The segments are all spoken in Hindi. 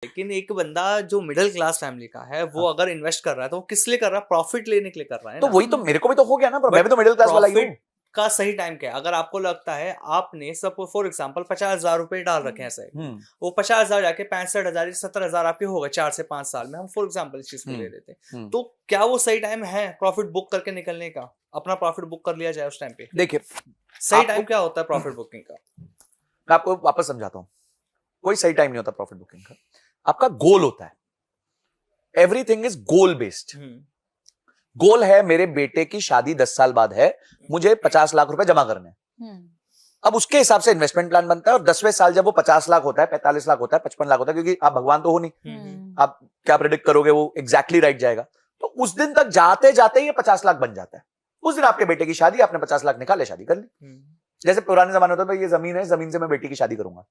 लेकिन एक बंदा जो मिडिल क्लास फैमिली का है वो हाँ। अगर इन्वेस्ट कर रहा है तो वो किस लिए कर रहा है? प्रॉफिट लेने के लिए कर रहा है तो ना। वही तो मेरे को भी तो हो गया ना, मैं भी तो मिडिल क्लास वाला ही हूँ। प्रॉफिट का सही टाइम क्या है? अगर आपको लगता है आपने सब फॉर एग्जांपल 50,000 रुपए डाल रखे हैं सही, वो 50,000 जाके 65,000 70,000 आपके हो गए 4 से 5 साल में, हम फॉर एग्जांपल इस चीज को ले लेते हैं, तो क्या वो सही टाइम है प्रॉफिट बुक करके निकलने का? अपना प्रॉफिट बुक कर लिया जाए उस टाइम पे। देखिए, सही टाइम क्या होता है प्रॉफिट बुकिंग का? मैं आपको वापस समझाता हूँ। कोई सही टाइम नहीं होता प्रॉफिट बुकिंग का। आपका गोल होता है, एवरीथिंग इज गोल बेस्ड। गोल है मेरे बेटे की शादी 10 साल बाद है, मुझे 50 लाख रुपए जमा करने हैं। अब उसके हिसाब से इन्वेस्टमेंट प्लान बनता है, और 10वें साल जब वो 50 लाख होता है, 45 लाख होता है, 55 लाख होता है, क्योंकि आप भगवान तो हो नहीं, आप क्या प्रेडिक्ट करोगे वो एग्जैक्टली राइट जाएगा। तो उस दिन तक जाते जाते ये 50 लाख बन जाता है। उस दिन आपके बेटे की शादी, आपने 50 लाख निकाले, शादी कर ली। जैसे पुराने जमाने होता है, ये जमीन है, जमीन से मैं बेटी की शादी करूंगा।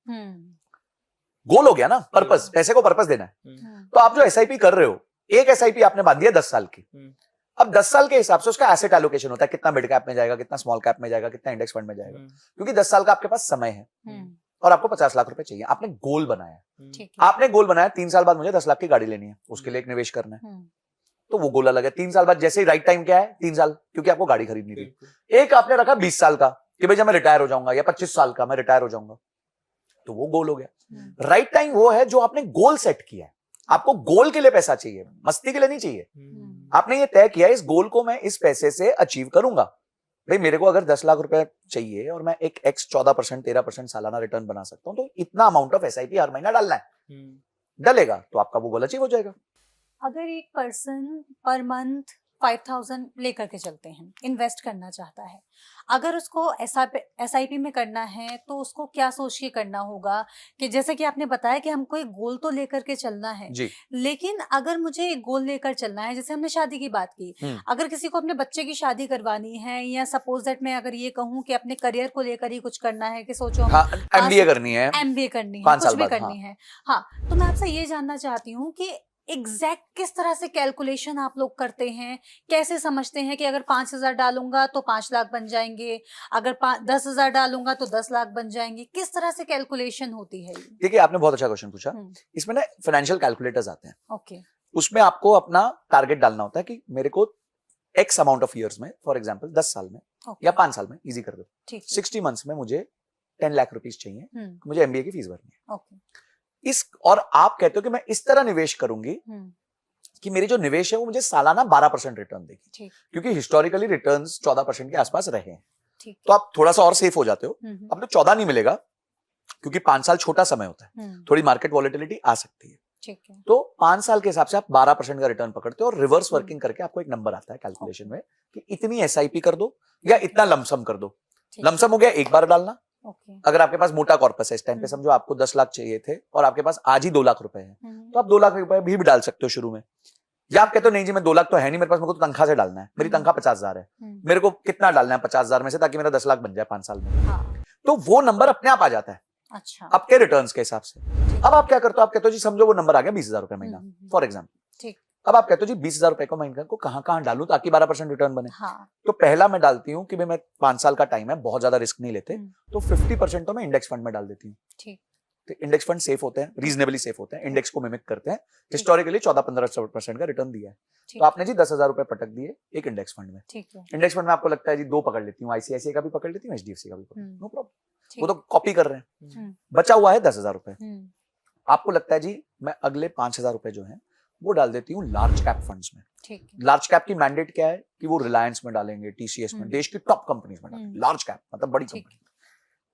गोल हो गया ना, पर्पस, पैसे को पर्पस देना है। तो आप जो एसआईपी कर रहे हो, एक एसआईपी आपने बांधी है 10 साल की। अब 10 साल के हिसाब से उसका एसेट एलोकेशन होता है, कितना मिड कैप में जाएगा, कितना स्मॉल कैप में जाएगा, कितना इंडेक्स फंड में जाएगा, क्योंकि 10 साल का आपके पास समय है और आपको 50 लाख रुपए चाहिए। आपने गोल बनाया, आपने गोल बनाया 3 साल बाद मुझे 10 लाख की गाड़ी लेनी है, उसके लिए एक निवेश करना है, तो वो गोल अलग है। 3 साल बाद जैसे ही राइट टाइम क्या है, 3 साल, क्योंकि आपको गाड़ी खरीदनी थी। एक आपने रखा 20 साल का कि भाई जब मैं रिटायर हो जाऊंगा, या 25 साल का मैं रिटायर हो जाऊंगा, तो वो गोल हो गया। राइट टाइम वो है जो आपने गोल सेट किया है। आपको गोल के लिए पैसा चाहिए, मस्ती के लिए नहीं चाहिए। आपने ये तय किया इस गोल को मैं इस पैसे से अचीव करूंगा। भाई मेरे को अगर 10 लाख रुपए चाहिए और मैं एक x 14% 13% सालाना रिटर्न बना सकता हूं, तो इतना अमाउंट ऑफ एसआईपी हर महीना डालना है। डलेगा तो आपका वो गोल अचीव हो जाएगा। अगर एक पर्सन पर मंथ 5,000 लेकर के चलते हैं, इन्वेस्ट करना चाहता है, अगर उसको एसआईपी में करना है तो उसको क्या सोच के करना होगा? कि जैसे कि आपने बताया कि हमको एक गोल तो लेकर के चलना है जी। लेकिन अगर मुझे एक गोल लेकर चलना है, जैसे हमने शादी की बात की, अगर किसी को अपने बच्चे की शादी करवानी है, या सपोज दैट मैं अगर ये कहूँ कि अपने करियर को लेकर ही कुछ करना है, कि सोचो एमबीए करनी है, एमबीए करनी है, कुछ भी करनी है, हाँ, तो मैं आपसे ये जानना चाहती हूँ कि एग्जैक्ट किस तरह से कैलकुलेशन आप लोग करते हैं? कैसे समझते हैं कि अगर 5,000 डालूंगा तो 5 लाख बन जाएंगे, अगर 10,000 डालूंगा तो 10 लाख बन जाएंगे? किस तरह से कैलकुलेशन होती है? देखिए, आपने बहुत अच्छा क्वेश्चन पूछा। इसमें ना फाइनेंशियल कैलकुलेटर्स आते हैं। ओके। उसमें आपको अपना टारगेट डालना होता है कि मेरे को एक्स अमाउंट ऑफ ईयर्स में, फॉर एग्जाम्पल 10 साल में या 5 साल में, इजी कर दो, 60 मंथ्स में मुझे 10 लाख रुपीज चाहिए, मुझे एमबीए की फीस भरनी है। और आप कहते हो कि मैं इस तरह निवेश करूंगी कि मेरी जो निवेश है वो मुझे सालाना 12% रिटर्न देगी, क्योंकि हिस्टोरिकली रिटर्न्स 14% के आसपास रहे हैं। तो आप थोड़ा सा और सेफ हो जाते हो। अब तो 14 नहीं मिलेगा, क्योंकि 5 साल छोटा समय होता है, थोड़ी मार्केट वॉलेटिलिटी आ सकती है। तो 5 साल के हिसाब से आप 12% का रिटर्न पकड़ते हो, और रिवर्स वर्किंग करके आपको एक नंबर आता है कैलकुलेशन में कि इतनी एसआईपी कर दो या इतना लमसम कर दो। लमसम हो गया एक बार डालना। अगर आपके पास मोटा कॉर्पस है इस टाइम पे, समझो आपको 10 लाख चाहिए थे और आपके पास आज ही 2 लाख रुपए हैं, तो आप 2 लाख रुपए भी डाल सकते हो शुरू में। या आप कहते हो नहीं जी मैं 2 लाख तो है नहीं मेरे पास, मेरे को तो तनख्वाह से डालना है, मेरी तनख्वाह 50,000 है, मेरे को कितना डालना है 50,000 में से, ताकि मेरा 10 लाख बन जाए 5 साल में। तो वो नंबर अपने आप आ जाता है। अच्छा। आपके रिटर्न्स के हिसाब से। अब आप क्या करते हो, आप कहते हो जी समझो वो नंबर आ गया 20,000 रुपए महीना, फॉर एग्जाम्पल। अब आप कहते हो जी 20,000 रुपए को महीने को कहां डालूं ताकि 12% रिटर्न बने। तो पहला मैं डालती हूँ कि भाई मैं 5 साल का टाइम है, बहुत ज्यादा रिस्क नहीं लेते, तो 50% तो मैं इंडेक्स फंड में डाल देती हूँ। तो इंडेक्स फंड सेफ होते हैं, रीजनेबली सेफ होते हैं, इंडेक्स को मिमिक करते हैं, हिस्टोरिकली 14-15% का रिटर्न दिया है। तो आपने जी 10,000 रुपए पटक दिए एक इंडेक्स फंड में। इंडेक्स फंड में आपको लगता है जी 2 पकड़ लेती हूँ, आईसीआईसीआई का भी पकड़ लेती हूँ, एचडीएफसी का भी पकड़, नो प्रॉब्लम, वो तो कॉपी कर रहे हैं। बचा हुआ है 10,000 रुपए। आपको लगता है जी मैं अगले 5,000 रुपए जो है वो डाल देती हूँ लार्ज कैप फंड्स में। लार्ज कैप की मैंडेट क्या है कि वो रिलायंस में डालेंगे, टीसीएस में, देश की टॉप कंपनीज में डालेंगे। लार्ज कैप मतलब बड़ी कंपनी,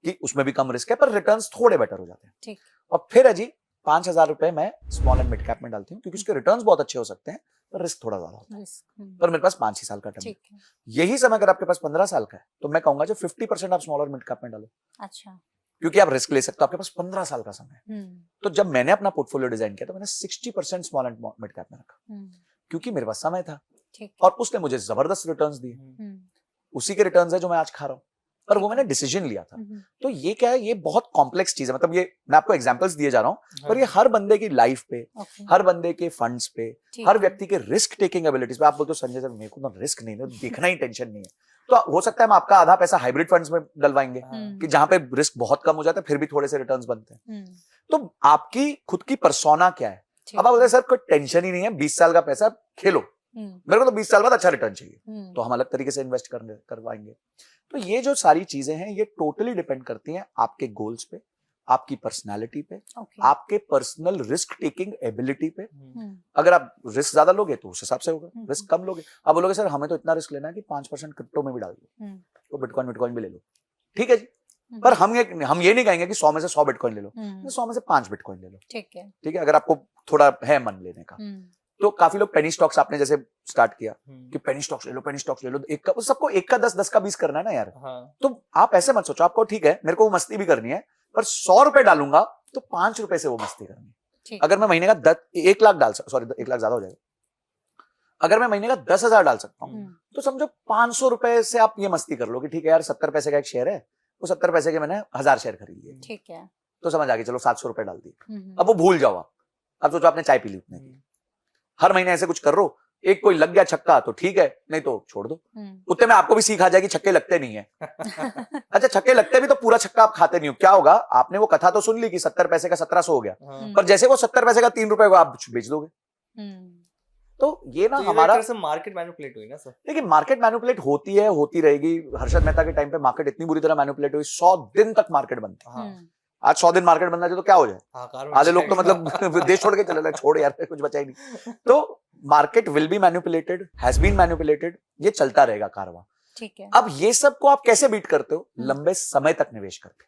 कि उसमें भी कम रिस्क है पर रिटर्न्स थोड़े बेटर हो जाते हैं। और फिर है जी 5,000 रुपए मैं स्मॉल एंड मिड कैप में डालती हूँ, क्योंकि उसके रिटर्न्स बहुत अच्छे हो सकते हैं पर रिस्क थोड़ा ज्यादा होता है। पर मेरे पास 5 ही साल का टाइम है। यही समय अगर आपके पास 15 साल का है तो मैं कहूंगा जो 50% आप स्मॉल और मिड कैप में डालो। अच्छा। क्योंकि आप रिस्क ले सकते हो, आपके पास 15 साल का समय है। तो जब मैंने अपना पोर्टफोलियो डिजाइन किया तो मैंने 60% स्मॉल एंड मिड कैप में रखा, क्योंकि मेरे पास समय था और उसने मुझे जबरदस्त रिटर्न्स दिए। उसी के रिटर्न्स है जो मैं आज खा रहा हूं, पर वो मैंने डिसीजन लिया था। तो ये क्या है, ये बहुत कॉम्प्लेक्स चीज है। मतलब ये मैं आपको एग्जांपल्स दिए जा रहा हूं, पर ये हर बंदे की लाइफ पे, हर बंदे के फंड्स पे, हर व्यक्ति के रिस्क टेकिंग एबिलिटीज पे। आप बोलते हो संजय सर मेरे को तो रिस्क नहीं है, देखना ही टेंशन नहीं है, तो हो सकता है हम आपका आधा पैसा हाइब्रिड फंड्स में डलवाएंगे हम्म। कि जहां पे रिस्क बहुत कम हो जाता है फिर भी थोड़े से रिटर्न्स बनते हैं। तो आपकी खुद की पर्सोना क्या है? ठीक अब आप बोलते हैं सर कोई टेंशन ही नहीं है, 20 साल का पैसा खेलो, मेरे को तो 20 साल बाद अच्छा रिटर्न चाहिए, तो हम अलग तरीके से इन्वेस्ट करवाएंगे। तो ये जो सारी चीजें हैं ये टोटली डिपेंड करती हैं आपके गोल्स पे, आपकी पर्सनालिटी पे, आपके पर्सनल रिस्क टेकिंग एबिलिटी पे। अगर आप रिस्क ज्यादा लोगे तो उस हिसाब से होगा, रिस्क कम लोगे, आप बोलोगे सर हमें तो इतना रिस्क लेना है कि 5% क्रिप्टो में भी डाल दो, तो बिटकॉइन भी ले लो, ठीक है जी, पर हम ये नहीं कहेंगे कि 100 में से 100 बिटकॉइन ले लो, 100 में से 5 बिटकॉइन ले लो, ठीक है, ठीक है, अगर आपको थोड़ा है मन लेने का। तो काफी लोग पेनी स्टॉक्स आपने जैसे स्टार्ट किया कि पेनी स्टॉक्स ले लो, एक का सबको 1 का 10 का 20 करना है ना यार। तो आप ऐसे मत सोचो, आपको ठीक है मेरे को वो मस्ती भी करनी है, पर 100 रुपए डालूंगा तो 5 रुपए से वो मस्ती करनी है। अगर मैं महीने का 1 लाख डाल सकता, सॉरी 1 लाख ज्यादा हो जाएगा, अगर मैं महीने का 10,000 डाल सकता हूँ तो समझो 500 रुपए से आप ये मस्ती कर लो कि ठीक है यार 70 पैसे का एक शेयर है, वो 70 पैसे के मैंने 1000 शेयर खरीद लिए, ठीक है, तो समझ आ गई, चलो 700 रुपए डाल दिए। अब वो भूल जाओ, अब सोचो आपने चाय पी ली उतने की, हर महीने ऐसे कुछ कर रो, एक कोई लग गया छक्का तो ठीक है, नहीं तो छोड़ दो, उतने में आपको भी सीख आ जाएगी छक्के लगते नहीं है। अच्छा छक्के लगते भी तो पूरा छक्का आप खाते नहीं हो, क्या होगा, आपने वो कथा तो सुन ली कि 70 पैसे का 1700 हो गया, पर जैसे वो 70 पैसे का 3 रुपए को आप बेच दोगे। तो ये ना तो हमारा मार्केट मैनिपुलेट हुई ना सर। देखिए मार्केट मैनिपुलेट होती है, होती रहेगी। हर्षद मेहता के टाइम पे मार्केट इतनी बुरी तरह मैनिपुलेट हुई, 100 दिन तक मार्केट बंद थी। आज 100 दिन मार्केट बंद है तो क्या हो जाए, आधे लोग तो मतलब देश छोड़ के चले जाए, छोड़ यार कुछ बचा ही नहीं। तो market will be manipulated, has been manipulated, ये चलता रहेगा कारवां। ठीक है। अब ये सब को आप कैसे बीट करते हो? लंबे समय तक निवेश करके।